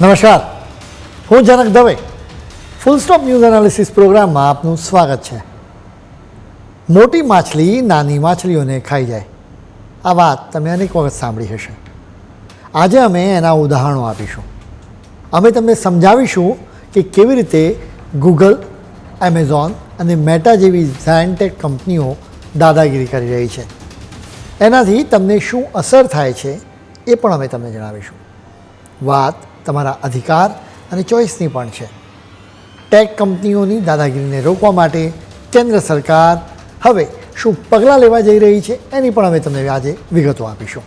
નમસ્કાર, હું Janak Dave. Full stop news analysis પ્રોગ્રામમાં આપનું સ્વાગત છે. મોટી માછલી નાની માછલીઓને ખાઈ જાય, આ વાત તમે અનેક વખત સાંભળી હશે. આજે અમે એના ઉદાહરણો આપીશું. અમે તમને સમજાવીશું કે કેવી રીતે ગૂગલ, એમેઝોન અને મેટા જેવી જાયન્ટેક કંપનીઓ દાદાગીરી કરી રહી છે. એનાથી તમને શું અસર થાય છે એ પણ અમે તમને જણાવીશું. વાત તમારા અધિકાર અને ચોઇસની પણ છે. ટેક કંપનીઓની દાદાગીરીને રોકવા માટે કેન્દ્ર સરકાર હવે શું પગલાં લેવા જઈ રહી છે એની પણ અમે તમને આજે વિગતો આપીશું.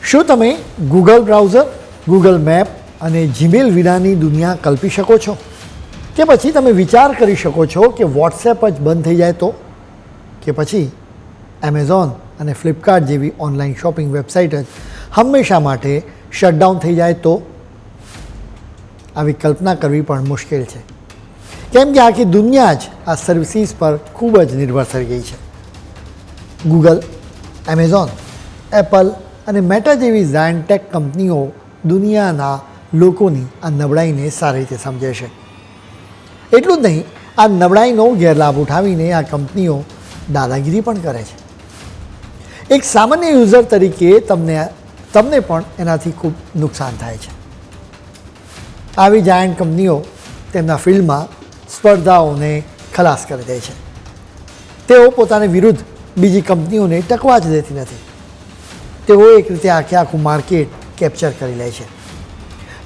શું તમે ગૂગલ બ્રાઉઝર, ગૂગલ મેપ અને જીમેલ વિનાની દુનિયા કલ્પી શકો છો? કે પછી તમે વિચાર કરી શકો છો કે વોટ્સએપ જ બંધ થઈ જાય તો? કે પછી એમેઝોન અને ફ્લિપકાર્ટ જેવી ઓનલાઈન શોપિંગ વેબસાઇટ જ હંમેશા માટે શટડાઉન થઈ જાય તો? આવી કલ્પના કરવી પણ મુશ્કેલ છે, કેમ કે આખી દુનિયા જ આ સર્વિસીસ પર ખૂબ જ નિર્ભર થઈ ગઈ છે. ગૂગલ, એમેઝોન, એપલ અને મેટા જેવી જાયન્ટેક કંપનીઓ દુનિયાના લોકોની આ નબળાઈને સારી રીતે સમજે છે. એટલું જ નહીં, આ નબળાઈનો ગેરલાભ ઉઠાવીને આ કંપનીઓ દાદાગીરી પણ કરે છે. એક સામાન્ય યુઝર તરીકે તમને પણ એનાથી ખૂબ નુકસાન થાય છે. આવી જાયન્ટ કંપનીઓ તેમના ફિલ્ડમાં સ્પર્ધાઓને ખલાસ કરી દે છે. તેઓ પોતાની વિરુદ્ધ બીજી કંપનીઓને ટકવા જ દેતી નથી. તેઓ એક રીતે આખું માર્કેટ કેપ્ચર કરી લે છે.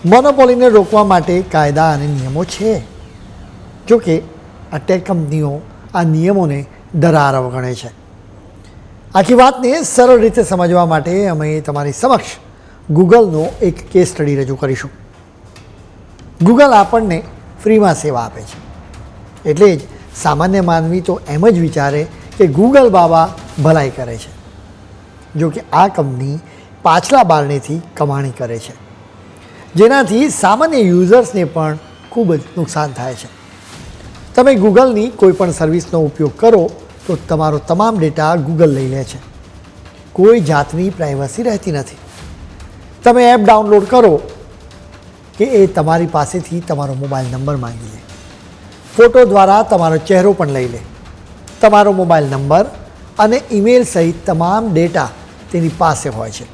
મોનોપોલીને રોકવા માટે કાયદા અને નિયમો છે. જોકે આ ટેક કંપનીઓ આ નિયમોને દરાર અવગણે છે. આખી વાતને સરળ રીતે સમજવા માટે અમે તમારી સમક્ષ ગૂગલનો એક કેસ સ્ટડી રજૂ કરીશું. ગૂગલ આપણને ફ્રીમાં સેવા આપે છે, એટલે જ સામાન્ય માનવી તો એમ જ વિચારે કે ગૂગલ બાબા ભલાઈ કરે છે. જો કે આ કંપની પાછલા બારણેથી કમાણી કરે છે, જેનાથી સામાન્ય યુઝર્સને પણ ખૂબ જ નુકસાન થાય છે. તમે ગૂગલની કોઈ પણ સર્વિસનો ઉપયોગ કરો તો તમારો તમામ ડેટા ગૂગલ લઈ લે છે. કોઈ જાતની પ્રાઇવસી રહેતી નથી. તમે એપ ડાઉનલોડ કરો કે એ તમારી પાસેથી તમારો મોબાઈલ નંબર માંગી લે, ફોટો દ્વારા તમારો ચહેરો પણ લઈ લે. તમારો મોબાઈલ નંબર અને ઈમેલ સહિત તમામ ડેટા તેની પાસે હોય છે.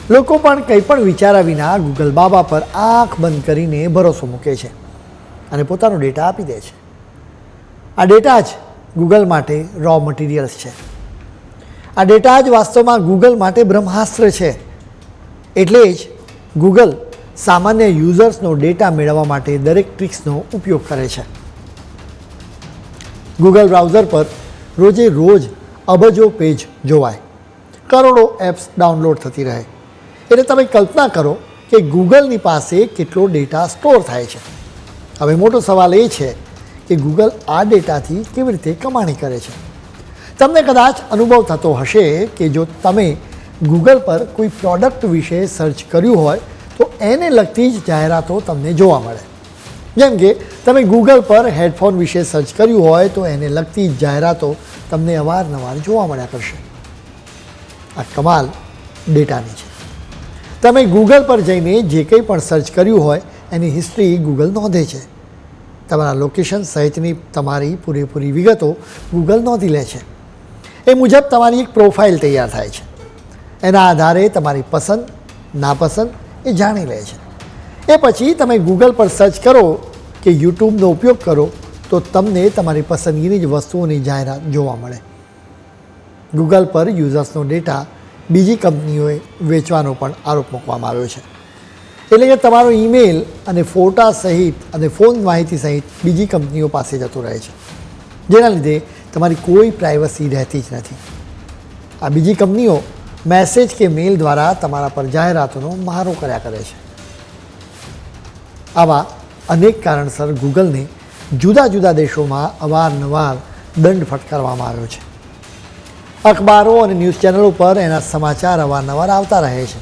લોકો પણ કંઈ પણ વિચાર્યા વિના ગૂગલ બાબા પર આંખ બંધ કરીને ભરોસો મૂકે છે અને પોતાનો ડેટા આપી દે છે. આ ડેટા જ ગૂગલ માટે રો મટીરિયલ્સ છે. આ ડેટા જ વાસ્તવમાં ગૂગલ માટે બ્રહ્માસ્ત્ર છે. એટલે જ ગૂગલ સામાન્ય યુઝર્સનો ડેટા મેળવવા માટે દરેક ટ્રિક્સનો ઉપયોગ કરે છે. ગૂગલ બ્રાઉઝર પર રોજે રોજ અબજો પેજ જોવાય, કરોડો એપ્સ ડાઉનલોડ થતી રહે. એટલે તમે કલ્પના કરો કે ગૂગલની પાસે કેટલો ડેટા સ્ટોર થાય છે. હવે મોટો સવાલ એ છે કે ગૂગલ આ ડેટાથી કેવી રીતે કમાણી કરે છે. તમને કદાચ અનુભવ થતો હશે કે જો તમે ગૂગલ પર કોઈ પ્રોડક્ટ વિશે સર્ચ કર્યું હોય તો એને લગતી જ જાહેરાતો તમને જોવા મળે. જેમ કે તમે ગૂગલ પર હેડફોન વિશે સર્ચ કર્યું હોય તો એને લગતી જ જાહેરાતો તમને અવારનવાર જોવા મળ્યા કરશે. આ કમાલ ડેટાની છે. તમે ગૂગલ પર જઈને જે કંઈ પણ સર્ચ કર્યું હોય એની હિસ્ટ્રી ગૂગલ નોંધે છે. તમારા લોકેશન સહિતની તમારી પૂરેપૂરી વિગતો ગૂગલ નોંધી લે છે. એ મુજબ તમારી એક પ્રોફાઇલ તૈયાર થાય છે. એના આધારે તમારી પસંદ નાપસંદ એ જાણી લે છે. એ પછી તમે ગૂગલ પર સર્ચ કરો કે યુટ્યુબનો ઉપયોગ કરો તો તમને તમારી પસંદગીની જ વસ્તુઓની જાહેરાત જોવા મળે. ગૂગલ પર યુઝર્સનો ડેટા બીજી કંપનીઓએ વેચવાનો પણ આરોપ મૂકવામાં આવ્યો છે. એટલે કે તમારો ઈમેલ અને ફોટા સહિત અને ફોન માહિતી સહિત બીજી કંપનીઓ પાસે જતું રહે છે, જેના લીધે તમારી કોઈ પ્રાઇવસી રહેતી જ નથી. આ બીજી કંપનીઓ મેસેજ કે મેલ દ્વારા તમારા પર જાહેરાતોનો મારો કર્યા કરે છે. આવા અનેક કારણસર ગૂગલને જુદા જુદા દેશોમાં અવારનવાર દંડ ફટકારવામાં આવ્યો છે. અખબારો અને ન્યૂઝ ચેનલો પર એના સમાચાર અવારનવાર આવતા રહે છે.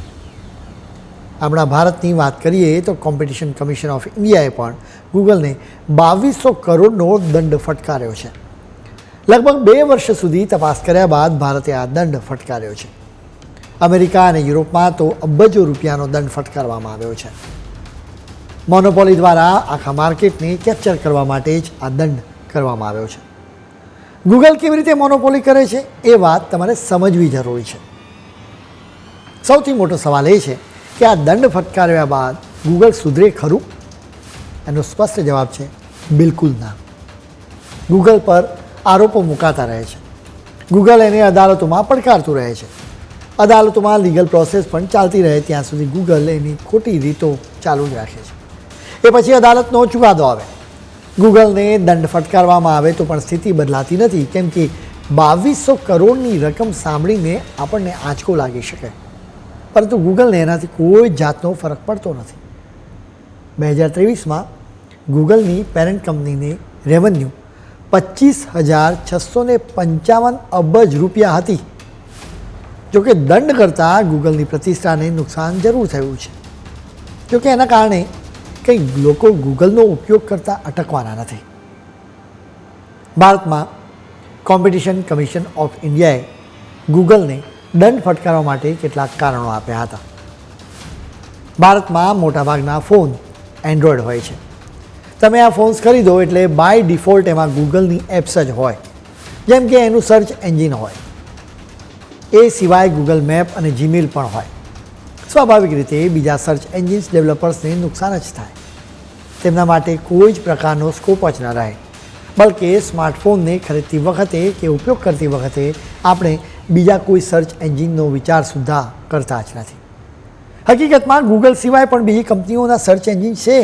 આપણા ભારતની વાત કરીએ તો કોમ્પિટિશન કમિશન ઓફ ઇન્ડિયાએ પણ ગૂગલને 2200 કરોડનો દંડ ફટકાર્યો છે. લગભગ 2 વર્ષ સુધી તપાસ કર્યા બાદ ભારતે આ દંડ ફટકાર્યો છે. અમેરિકા અને યુરોપમાં તો અબજો રૂપિયાનો દંડ ફટકારવામાં આવ્યો છે. મોનોપોલી દ્વારા આખા માર્કેટને કેપ્ચર કરવા માટે જ આ દંડ કરવામાં આવ્યો છે. ગૂગલ કેવી રીતે મોનોપોલી કરે છે એ વાત તમારે સમજવી જરૂરી છે. સૌથી મોટો સવાલ એ છે કે આ દંડ ફટકાર્યા બાદ ગૂગલ સુધરે ખરું? એનો સ્પષ્ટ જવાબ છે બિલકુલ ના. ગૂગલ પર આરોપો મુકાતા રહે છે. ગૂગલ એને અદાલતોમાં પડકારતું રહે છે. અદાલતોમાં લીગલ પ્રોસેસ પણ ચાલતી રહે ત્યાં સુધી ગૂગલ એની ખોટી રીતો ચાલુ જ રાખે છે. એ પછી અદાલતનો ચુકાદો આવે, ગૂગલને દંડ ફટકારવામાં આવે તો પણ સ્થિતિ બદલાતી નથી, કેમ કે 2200 કરોડની રકમ સાંભળીને આપણને આંચકો લાગી શકે, પરંતુ ગૂગલને એનાથી કોઈ જાતનો ફરક પડતો નથી. 2023માં ગૂગલની પેરેન્ટ કંપનીની રેવન્યુ 25,655 અબજ રૂપિયા હતી. જોકે દંડ કરતાં ગૂગલની પ્રતિષ્ઠાને નુકસાન જરૂર થયું છે. જોકે એના કારણે કંઈ લોકો ગૂગલનો ઉપયોગ કરતાં અટકવાના નથી. ભારતમાં કોમ્પિટિશન કમિશન ઓફ ઇન્ડિયાએ ગૂગલને દંડ ફટકારવા માટે કેટલાક કારણો આપ્યા હતા. ભારતમાં મોટાભાગના ફોન એન્ડ્રોઈડ હોય છે. તમે આ ફોન્સ ખરીદો એટલે બાય ડિફોલ્ટ એમાં ગૂગલની એપ્સ જ હોય, જેમ કે એનું સર્ચ એન્જિન હોય. એ સિવાય ગૂગલ મેપ અને જીમેલ પણ હોય. સ્વાભાવિક રીતે બીજા સર્ચ એન્જિન્સ ડેવલપર્સને નુકસાન જ થાય. તેમના માટે કોઈ જ પ્રકારનો સ્કોપ જ ન રહે. બલકે સ્માર્ટફોનને ખરીદતી વખતે કે ઉપયોગ કરતી વખતે આપણે બીજા કોઈ સર્ચ એન્જિનનો વિચાર સુદ્ધા કરતા જ નથી. હકીકતમાં ગૂગલ સિવાય પણ બીજી કંપનીઓના સર્ચ એન્જિન છે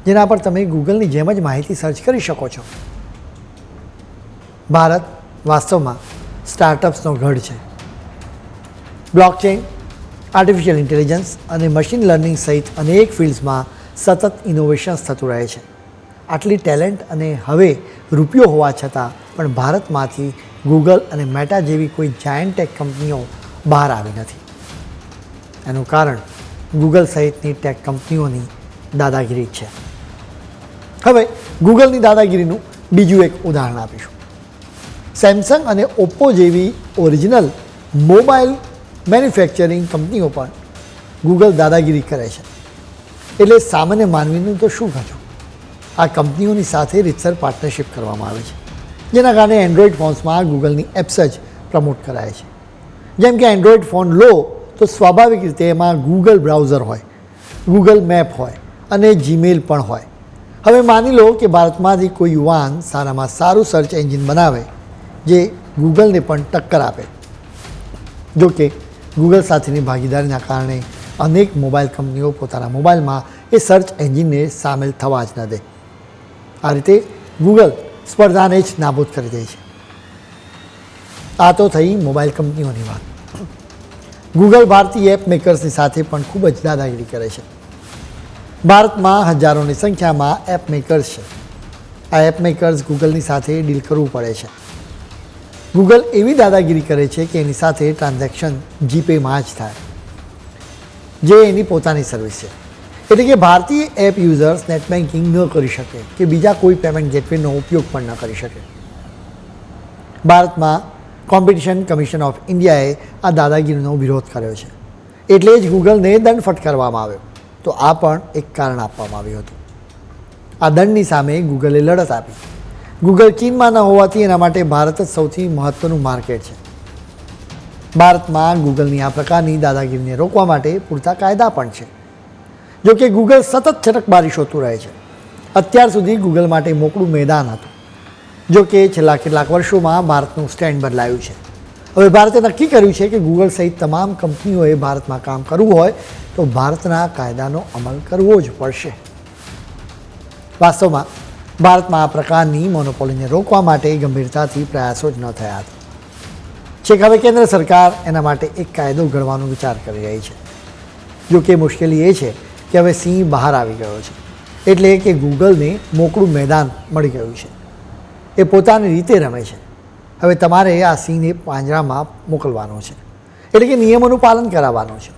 જેના પર તમે ગૂગલની જેમ જ માહિતી સર્ચ કરી શકો છો. ભારત વાસ્તવમાં સ્ટાર્ટઅપ્સનો ગઢ છે. બ્લોકચેન, આર્ટિફિશિયલ ઇન્ટેલિજન્સ અને મશીન લર્નિંગ સહિત અનેક ફિલ્ડ્સમાં સતત ઇનોવેશન્સ થતું રહે છે. આટલી ટેલેન્ટ અને હવે રૂપિયો હોવા છતાં પણ ભારતમાંથી ગૂગલ અને મેટા જેવી કોઈ જાયન્ટ ટેક કંપનીઓ બહાર આવી નથી. એનું કારણ ગૂગલ સહિતની ટેક કંપનીઓની દાદાગીરી છે. હવે ગૂગલની દાદાગીરીનું બીજું એક ઉદાહરણ આપીશું. સેમસંગ અને ઓપ્પો જેવી ઓરિજિનલ મોબાઈલ મેન્યુફેક્ચરિંગ કંપનીઓ પણ ગૂગલ દાદાગીરી કરે છે. એટલે સામાન્ય માનવીનું તો શું કહ્યું? આ કંપનીઓની સાથે રીતસર પાર્ટનરશિપ કરવામાં આવે છે, જેના કારણે એન્ડ્રોઈડ ફોન્સમાં ગૂગલની એપ્સ જ પ્રમોટ કરાય છે. જેમ કે એન્ડ્રોઈડ ફોન લો તો સ્વાભાવિક રીતે એમાં ગૂગલ બ્રાઉઝર હોય, ગૂગલ મેપ હોય અને જીમેલ પણ હોય. હવે માની લો કે ભારતમાંથી કોઈ યુવાન સારામાં સારું સર્ચ એન્જિન બનાવે જે ગૂગલને પણ ટક્કર આપે. જો કે ગૂગલ સાથેની ભાગીદારીના કારણે અનેક મોબાઈલ કંપનીઓ પોતાના મોબાઈલમાં એ સર્ચ એન્જિનને સામેલ થવા જ ન દે. આ રીતે ગૂગલ સ્પર્ધાને જ નાબૂદ કરી દે છે. આ તો થઈ મોબાઈલ કંપનીઓની વાત. ગૂગલ ભારતીય એપ મેકર્સની સાથે પણ ખૂબ જ દાદાગીરી કરે છે. ભારતમાં હજારોની સંખ્યામાં એપ મેકર્સ છે. આ એપ મેકર્સ ગૂગલની સાથે ડીલ કરવું પડે છે. ગૂગલ એવી દાદાગીરી કરે છે કે એની સાથે ટ્રાન્ઝેક્શન જીપેમાં જ થાય, જે એની પોતાની સર્વિસ છે. એટલે કે ભારતીય એપ યુઝર્સ નેટ બેન્કિંગ ન કરી શકે કે બીજા કોઈ પેમેન્ટ ગેટવેનો ઉપયોગ પણ ન કરી શકે. ભારતમાં કોમ્પિટિશન કમિશન ઓફ ઇન્ડિયાએ આ દાદાગીરીનો વિરોધ કર્યો છે, એટલે જ ગૂગલને દંડ ફટકારવામાં આવ્યો. તો આ પણ એક કારણ આપવામાં આવ્યું હતું. આ દંડની સામે ગૂગલે લડત આપી. ગૂગલ ચીનમાં ન હોવાથી એના માટે ભારત જ સૌથી મહત્ત્વનું માર્કેટ છે. ભારતમાં ગૂગલની આ પ્રકારની દાદાગીરીને રોકવા માટે પૂરતા કાયદા પણ છે. જો કે ગૂગલ સતત છટકબારી શોધતું રહે છે. અત્યાર સુધી ગૂગલ માટે મોકળું મેદાન હતું. જો કે છેલ્લા કેટલાક વર્ષોમાં ભારતનું સ્ટેન્ડ બદલાયું છે. હવે ભારતે નક્કી કર્યું છે કે ગૂગલ સહિત તમામ કંપનીઓએ ભારતમાં કામ કરવું હોય તો ભારતના કાયદાનો અમલ કરવો જ પડશે. વાસ્તવમાં ભારતમાં આ પ્રકારની મોનોપોલીને રોકવા માટે ગંભીરતાથી પ્રયાસો જ ન થયા હતા. છેક હવે કેન્દ્ર સરકાર એના માટે એક કાયદો ઘડવાનો વિચાર કરી રહી છે. જો કે મુશ્કેલી એ છે કે હવે સિંહ બહાર આવી ગયો છે, એટલે કે ગૂગલને મોકળું મેદાન મળી ગયું છે. એ પોતાની રીતે રમે છે. હવે તમારે આ સિંહને પાંજરામાં મોકલવાનો છે, એટલે કે નિયમોનું પાલન કરાવવાનું છે.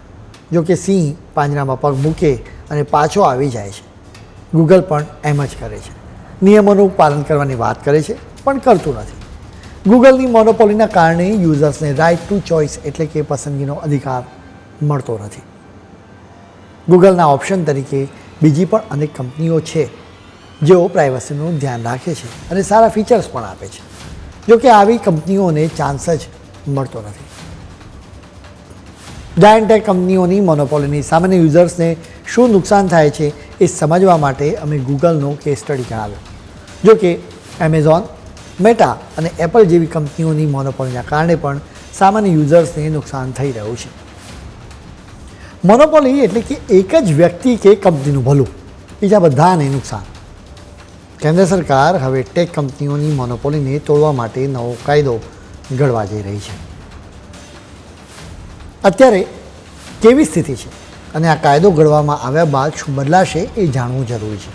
જો કે સિંહ પાંજરામાં પગ મૂકે અને પાછો આવી જાય છે. ગૂગલ પણ એમ જ કરે છે. નિયમોનું પાલન કરવાની વાત કરે છે પણ કરતું નથી. ગૂગલની મોનોપોલીના કારણે યુઝર્સને રાઇટ ટુ ચોઇસ એટલે કે પસંદગીનો અધિકાર મળતો નથી. ગૂગલના ઓપ્શન તરીકે બીજી પણ અનેક કંપનીઓ છે જેઓ પ્રાઇવસીનું ધ્યાન રાખે છે અને સારા ફીચર્સ પણ આપે છે. જો કે આવી કંપનીઓને ચાન્સ જ મળતો નથી. જાયન્ટ ટેક કંપનીઓની મોનોપોલીની સામાન્ય યુઝર્સને શું નુકસાન થાય છે એ સમજવા માટે અમે ગૂગલનો કેસ સ્ટડી જણાવ્યો. જો કે એમેઝોન, મેટા અને એપલ જેવી કંપનીઓની મોનોપોલીના કારણે પણ સામાન્ય યુઝર્સને નુકસાન થઈ રહ્યું છે. મોનોપોલી એટલે કે એક જ વ્યક્તિ કે કંપનીનું ભલું, બીજા બધાને નુકસાન. કેન્દ્ર સરકાર હવે ટેક કંપનીઓની મોનોપોલીને તોડવા માટે નવો કાયદો ઘડવા જઈ રહી છે. અત્યારે કેવી સ્થિતિ છે અને આ કાયદો ઘડવામાં આવ્યા બાદ શું બદલાશે એ જાણવું જરૂરી છે.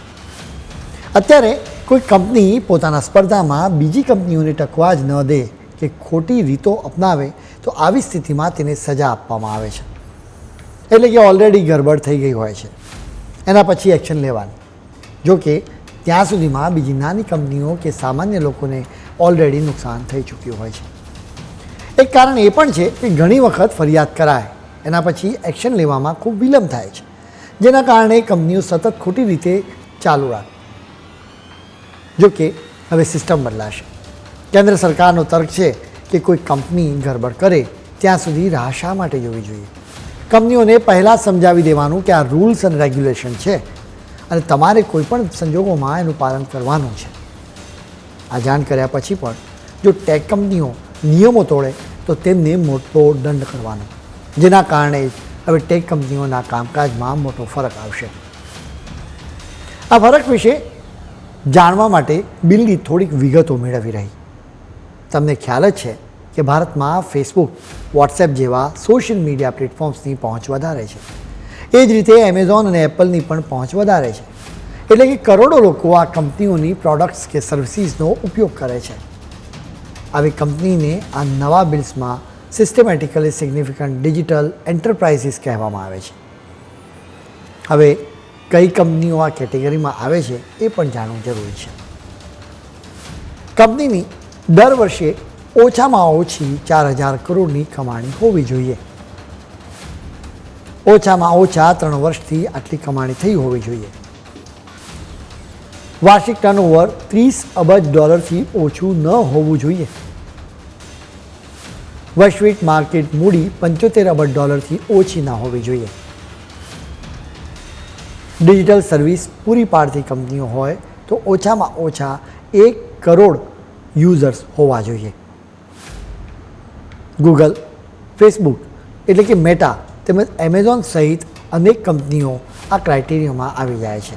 અત્યારે કોઈ કંપની પોતાના સ્પર્ધામાં બીજી કંપનીઓને ટકવા જ ન દે કે ખોટી રીતો અપનાવે તો આવી સ્થિતિમાં તેને સજા આપવામાં આવે છે. એટલે કે ઓલરેડી ગરબડ થઈ ગઈ હોય છે, એના પછી એક્શન લેવાની. જો કે ત્યાં સુધીમાં બીજી નાની કંપનીઓ કે સામાન્ય લોકોને ઓલરેડી નુકસાન થઈ ચૂક્યું હોય છે. એક કારણ એ પણ છે કે ઘણી વખત ફરિયાદ કરાય એના પછી એક્શન લેવામાં ખૂબ વિલંબ થાય છે, જેના કારણે કંપનીઓ સતત ખોટી રીતે ચાલુ રાખે. જો કે હવે સિસ્ટમ બદલાશે. કેન્દ્ર સરકારનો તર્ક છે કે કોઈ કંપની ગરબડ કરે ત્યાં સુધી રાહ શા માટે જોવી જોઈએ. કંપનીઓને પહેલાં સમજાવી દેવાનું કે આ રૂલ્સ અને રેગ્યુલેશન છે અને તમારે કોઈપણ સંજોગોમાં એનું પાલન કરવાનું છે. આ જાણ કર્યા પછી પણ જો ટેક કંપનીઓ નિયમો તોડે તો તેમને મોટો દંડ કરવાનો, જેના કારણે હવે ટેક કંપનીઓના કામકાજમાં મોટો ફરક આવશે. આ ફરક વિશે જાણવા માટે બિલની થોડીક વિગતો મેળવી રહી. તમને ખ્યાલ જ છે કે ભારતમાં ફેસબુક, વોટ્સએપ જેવા સોશિયલ મીડિયા પ્લેટફોર્મ્સની પહોંચ વધારે છે. એ જ રીતે એમેઝોન અને એપલની પણ પહોંચ વધારે છે. એટલે કે કરોડો લોકો આ કંપનીઓની પ્રોડક્ટ્સ કે સર્વિસીસનો ઉપયોગ કરે છે. આવી કંપનીને આ નવા બિલ્સમાં સિસ્ટમેટિકલી સિગ્નિફિકન્ટ ડિજિટલ એન્ટરપ્રાઇઝીસ કહેવામાં આવે છે. હવે કઈ કંપનીઓ આ કેટેગરીમાં આવે છે એ પણ જાણવું જરૂરી છે. કંપનીની દર વર્ષે ઓછામાં ઓછી 4,000 કરોડની કમાણી હોવી જોઈએ. ઓછામાં ઓછા 3 વર્ષથી આટલી કમાણી થઈ હોવી જોઈએ. વાર્ષિક ટર્નઓવર $30 અબજથી ઓછું ન હોવું જોઈએ. વૈશ્વિક માર્કેટ મૂડી $75 અબજથી ઓછી ના હોવી જોઈએ. ડિજિટલ સર્વિસ પૂરી પાડતી કંપનીઓ હોય તો ઓછામાં ઓછા 1 કરોડ યુઝર્સ હોવા જોઈએ. ગૂગલ, ફેસબુક એટલે કે મેટા તેમજ એમેઝોન સહિત અનેક કંપનીઓ આ ક્રાઇટેરિયામાં આવી જાય છે.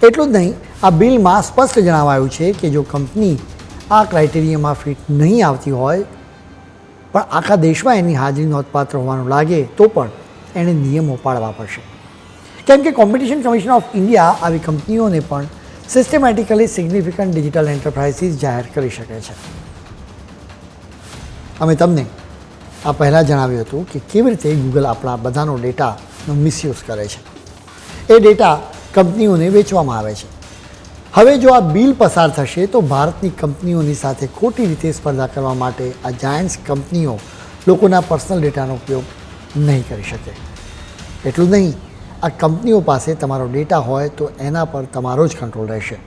એટલું જ નહીં, આ બિલમાં સ્પષ્ટ જણાવાયું છે કે જો કંપની આ ક્રાઇટેરિયામાં ફિટ નહીં આવતી હોય પણ આખા દેશમાં એની હાજરી નોંધપાત્ર હોવાનું લાગે તો પણ એણે નિયમો પાળવા પડશે. કેમ કે કોમ્પિટિશન કમિશન ઓફ ઇન્ડિયા આવી કંપનીઓને પણ સિસ્ટમેટિકલી સિગ્નિફિકન્ટ ડિજિટલ એન્ટરપ્રાઇઝીસ જાહેર કરી શકે છે. અમે તમને આ પહેલાં જણાવ્યું હતું કે કેવી રીતે ગૂગલ આપણા બધાનો ડેટાનો મિસયુઝ કરે છે. એ ડેટા કંપનીઓને વેચવામાં આવે છે. હવે જો આ બિલ પસાર થશે તો ભારતની કંપનીઓની સાથે ખોટી રીતે સ્પર્ધા કરવા માટે આ જાયન્ટ્સ કંપનીઓ લોકોના પર્સનલ ડેટાનો ઉપયોગ નહીં કરી શકે. એટલું જ નહીં, આ કંપનીઓ પાસે તમારો ડેટા હોય તો એના પર તમારો જ કંટ્રોલ રહેશે.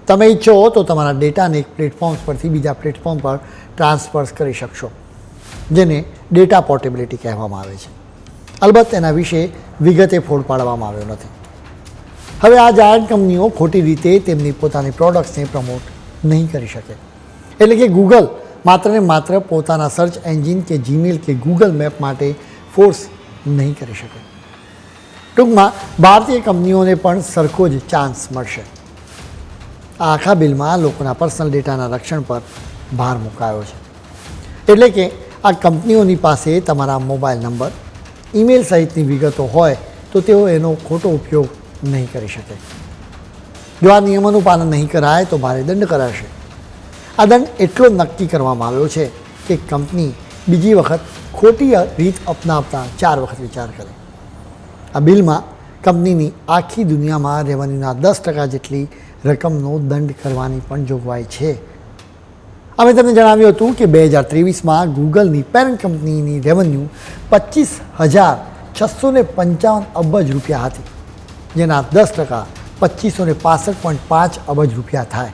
તમે ઈચ્છો તો તમારા ડેટાને એક પ્લેટફોર્મ પરથી બીજા પ્લેટફોર્મ પર ટ્રાન્સફર કરી શકશો, જેને ડેટા પોર્ટેબિલિટી કહેવામાં આવે છે. અલબત્ત એના વિશે વિગતે ફોડ પાડવામાં આવ્યો નથી. હવે આ જાયન્ટ કંપનીઓ ખોટી રીતે તેમની પોતાની પ્રોડક્ટ્સને પ્રમોટ નહીં કરી શકે. એટલે કે ગૂગલ માત્ર ને માત્ર પોતાના સર્ચ એન્જિન કે જીમેલ કે ગૂગલ મેપ માટે ફોર્સ નહીં કરી શકે. ટૂંકમાં ભારતીય કંપનીઓને પણ સરખો જ ચાન્સ મળશે. આ આખા બિલમાં લોકોના પર્સનલ ડેટાના રક્ષણ પર ભાર મુકાયો છે. એટલે કે આ કંપનીઓની પાસે તમારા મોબાઈલ નંબર, ઈમેલ સહિતની વિગતો હોય તો તેઓ એનો ખોટો ઉપયોગ નહીં કરી શકે. જો આ નિયમોનું પાલન નહીં કરાય તો ભારે દંડ કરાશે. આ દંડ એટલો નક્કી કરવામાં આવ્યો છે કે કંપની બીજી વખત ખોટી રીત અપનાવતા 4 વખત વિચાર કરે. આ બિલમાં કંપનીની આખી દુનિયામાં રેવન્યુના 10% જેટલી રકમનો દંડ કરવાની પણ જોગવાઈ છે. અમે તમને જણાવ્યું હતું કે 2023માં ગૂગલની પેરેન્ટ કંપનીની રેવન્યુ 25,655 અબજ રૂપિયા હતી, જેના 10% 2565.5 અબજ રૂપિયા થાય.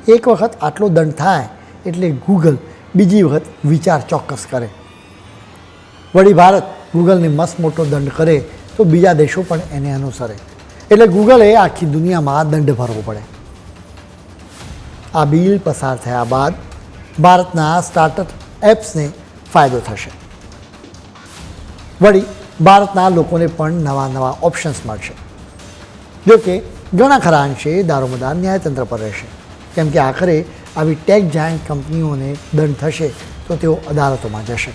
એક વખત આટલો દંડ થાય એટલે ગૂગલ બીજી વખત વિચાર ચોક્કસ કરે. વળી ભારત ગૂગલને મસ્ત મોટો દંડ કરે તો બીજા દેશો પણ એને અનુસરે, એટલે ગૂગલે આખી દુનિયામાં દંડ ભરવો પડે. આ બિલ પસાર થયા બાદ ભારતના સ્ટાર્ટઅપ એપ્સને ફાયદો થશે. વળી ભારતના લોકોને પણ નવા ઓપ્શન્સ મળશે. જોકે ઘણા ખરા અંશે દારોમદાર ન્યાયતંત્ર પર રહેશે, કેમ કે આખરે આવી ટેક જાયન્ટ કંપનીઓને દંડ થશે તો તેઓ અદાલતોમાં જશે.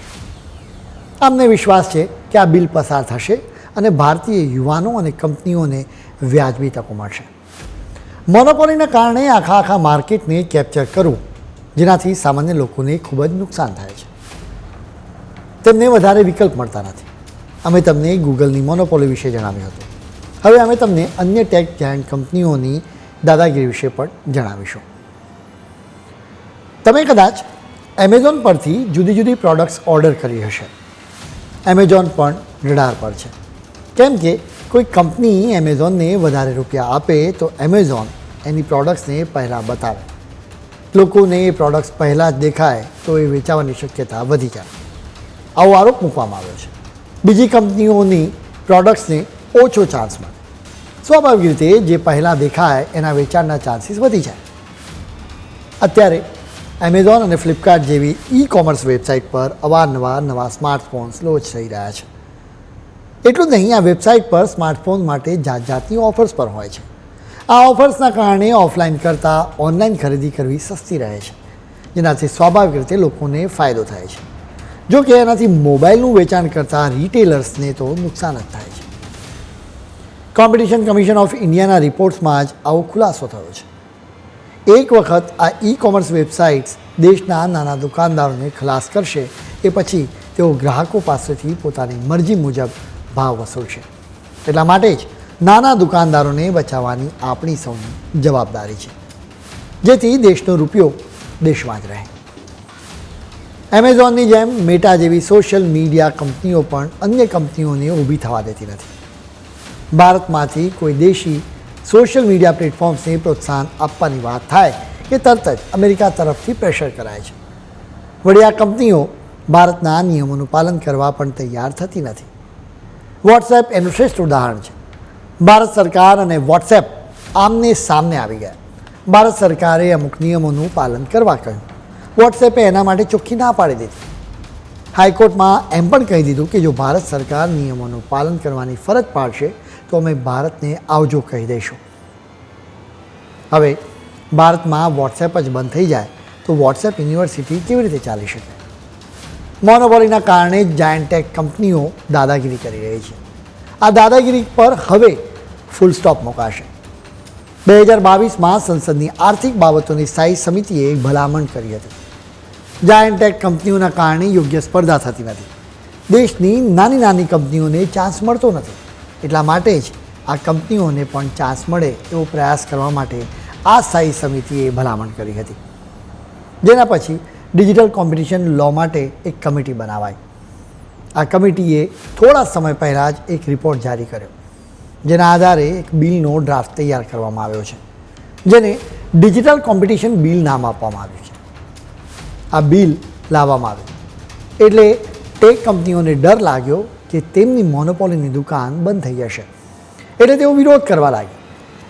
અમને વિશ્વાસ છે કે આ બિલ પસાર થશે અને ભારતીય યુવાનો અને કંપનીઓને વ્યાજબી તકો મળશે. મોનોપોલીના કારણે આખા માર્કેટને કેપ્ચર કરવું, જેનાથી સામાન્ય લોકોને ખૂબ જ નુકસાન થાય છે. તેમને વધારે વિકલ્પ મળતા નથી. અમે તમને ગૂગલની મોનોપોલી વિશે જણાવ્યું હતું. હવે અમે તમને અન્ય ટેક જાયન્ટ કંપનીઓની દાદાગીરી વિશે પણ જણાવીશું. તમે કદાચ એમેઝોન પરથી જુદી જુદી પ્રોડક્ટ્સ ઓર્ડર કરી હશે. એમેઝોન પણ રડાર પર છે, કેમ કે કોઈ કંપની એમેઝોનને વધારે રૂપિયા આપે તો એમેઝોન એની પ્રોડક્ટ્સને પહેલાં બતાવે. લોકોને એ પ્રોડક્ટ્સ પહેલાં જ દેખાય તો એ વેચાવાની શક્યતા વધી જાય. આવો આરોપ મૂકવામાં આવ્યો છે. બીજી કંપનીઓની પ્રોડક્ટ્સને ઓછો ચાન્સ મળે. સ્વાભાવિક રીતે જે પહેલાં દેખાય એના વેચાણના ચાન્સીસ વધી જાય. અત્યારે એમેઝોન અને ફ્લિપકાર્ટ જેવી ઈ-કોમર્સ વેબસાઇટ પર અવારનવાર નવા સ્માર્ટફોન્સ લોન્ચ થઈ રહ્યા છે. એટલું જ નહીં, આ વેબસાઇટ પર સ્માર્ટફોન માટે જાતની ઓફર્સ પર હોય છે. આ ઓફર્સના કારણે ઓફલાઈન કરતાં ઓનલાઈન ખરીદી કરવી સસ્તી રહે છે, જેનાથી સ્વાભાવિક રીતે લોકોને ફાયદો થાય છે. જો કે એનાથી મોબાઈલનું વેચાણ કરતાં રિટેલર્સને તો નુકસાન જ થાય છે. કોમ્પિટિશન કમિશન ઓફ ઇન્ડિયાના રિપોર્ટ્સમાં જ આવો ખુલાસો થયો છે. એક વખત આ ઈ-કોમર્સ વેબસાઇટ્સ દેશના નાના દુકાનદારોને ખલાસ કરશે એ પછી તેઓ ગ્રાહકો પાસેથી પોતાની મરજી મુજબ ભાવ વસૂલશે. એટલા માટે જ નાના દુકાનદારોને બચાવવાની આપણી સૌની જવાબદારી છે, જેથી દેશનો રૂપિયો દેશમાં જ રહે. એમેઝોનની જેમ મેટા જેવી સોશિયલ મીડિયા કંપનીઓ પણ અન્ય કંપનીઓને ઊભી થવા દેતી નથી. ભારતમાંથી કોઈ દેશી સોશિયલ મીડિયા પ્લેટફોર્મ્સને પ્રોત્સાહન આપવાની વાત થાય કે તરત જ અમેરિકા તરફથી પ્રેશર કરાય છે. વળી આ કંપનીઓ ભારતના નિયમોનું પાલન કરવા પણ તૈયાર થતી નથી. વોટ્સએપ એનું શ્રેષ્ઠ ઉદાહરણ છે. ભારત સરકાર અને વોટ્સએપ આમને સામને આવી ગયા. ભારત સરકારે અમુક નિયમોનું પાલન કરવા કહ્યું. વોટ્સએપે એના માટે ચોખ્ખી ના પાડી દીધી. હાઈકોર્ટમાં એમ પણ કહી દીધું કે જો ભારત સરકાર નિયમોનું પાલન કરવાની ફરજ પાડશે તો અમે ભારતને આવજો કહી દઈશું. હવે ભારતમાં વોટ્સએપ જ બંધ થઈ જાય તો વોટ્સએપ યુનિવર્સિટી કેવી રીતે ચાલી શકે? મોનોપોલીના કારણે જ જાયન્ટ ટેક કંપનીઓ દાદાગીરી કરી રહી છે. આ દાદાગીરી પર હવે ફૂલ સ્ટોપ મુકાશે. 2022માં સંસદની આર્થિક બાબતોની સ્થાયી સમિતિએ એક ભલામણ કરી હતી. જાયન્ટ ટેક કંપનીઓના કારણે યોગ્ય સ્પર્ધા થતી નથી. દેશની નાની કંપનીઓને ચાન્સ મળતો નથી. એટલા માટે જ આ કંપનીઓને પણ ચાન્સ મળે એવો પ્રયાસ કરવા માટે આ સ્થાયી સમિતિએ ભલામણ કરી હતી. જેના પછી ડિજિટલ કોમ્પિટિશન લો માટે એક કમિટી બનાવાઈ. આ કમિટીએ થોડા સમય પહેલાં જ એક રિપોર્ટ જારી કર્યો, જેના આધારે એક બિલનો ડ્રાફ્ટ તૈયાર કરવામાં આવ્યો છે, જેને ડિજિટલ કોમ્પિટિશન બિલ નામ આપવામાં આવ્યું છે. આ બિલ લાવવામાં આવ્યું એટલે ટેક કંપનીઓને ડર લાગ્યો કે તેમની મોનોપોલીની દુકાન બંધ થઈ જશે, એટલે તેઓ વિરોધ કરવા લાગ્યા.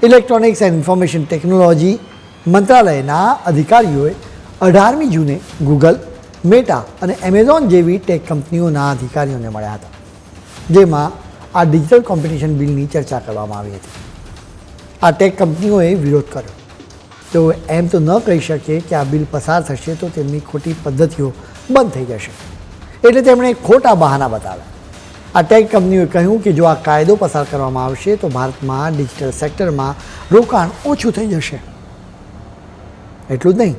ઇલેક્ટ્રોનિક્સ એન્ડ ઇન્ફોર્મેશન ટેકનોલોજી મંત્રાલયના અધિકારીઓએ 18મી જૂને ગૂગલ, મેટા અને એમેઝોન જેવી ટેક કંપનીઓના અધિકારીઓને મળ્યા હતા, જેમાં આ ડિજિટલ કોમ્પિટિશન બિલની ચર્ચા કરવામાં આવી હતી. આ ટેક કંપનીઓએ વિરોધ કર્યો. તેઓ એમ તો ન કહી શકે કે આ બિલ પસાર થશે તો તેમની ખોટી પદ્ધતિઓ બંધ થઈ જશે, એટલે તેમણે ખોટા બહાના બતાવ્યા. આ ટેક કંપનીઓએ કહ્યું કે જો આ કાયદો પસાર કરવામાં આવશે તો ભારતમાં ડિજિટલ સેક્ટરમાં રોકાણ ઓછું થઈ જશે. એટલું જ નહીં,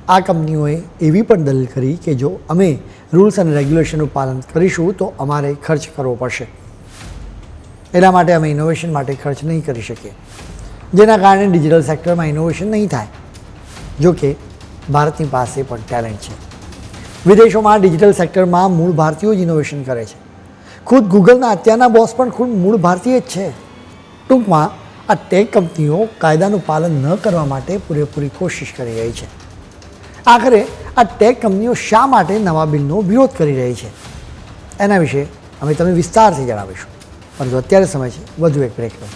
આ કંપનીઓએ એવી પણ દલીલ કરી કે જો અમે રૂલ્સ અને રેગ્યુલેશનનું પાલન કરીશું તો અમારે ખર્ચ કરવો પડશે, એના માટે અમે ઇનોવેશન માટે ખર્ચ નહીં કરી શકીએ, જેના કારણે ડિજિટલ સેક્ટરમાં ઇનોવેશન નહીં થાય. જો કે ભારતની પાસે પણ ટેલેન્ટ છે. વિદેશોમાં ડિજિટલ સેક્ટરમાં મૂળ ભારતીયો જ ઇનોવેશન કરે છે. ખુદ ગૂગલના અત્યારના બોસ પણ ખુદ મૂળ ભારતીય જ છે. ટૂંકમાં આ ટેક કંપનીઓ કાયદાનું પાલન ન કરવા માટે પૂરેપૂરી કોશિશ કરી રહી છે. આખરે આ ટેક કંપનીઓ શા માટે નવા બિલનો વિરોધ કરી રહી છે એના વિશે અમે તમને વિસ્તારથી જણાવીશું, પરંતુ અત્યારે સમય છે વધુ એક બ્રેકનો.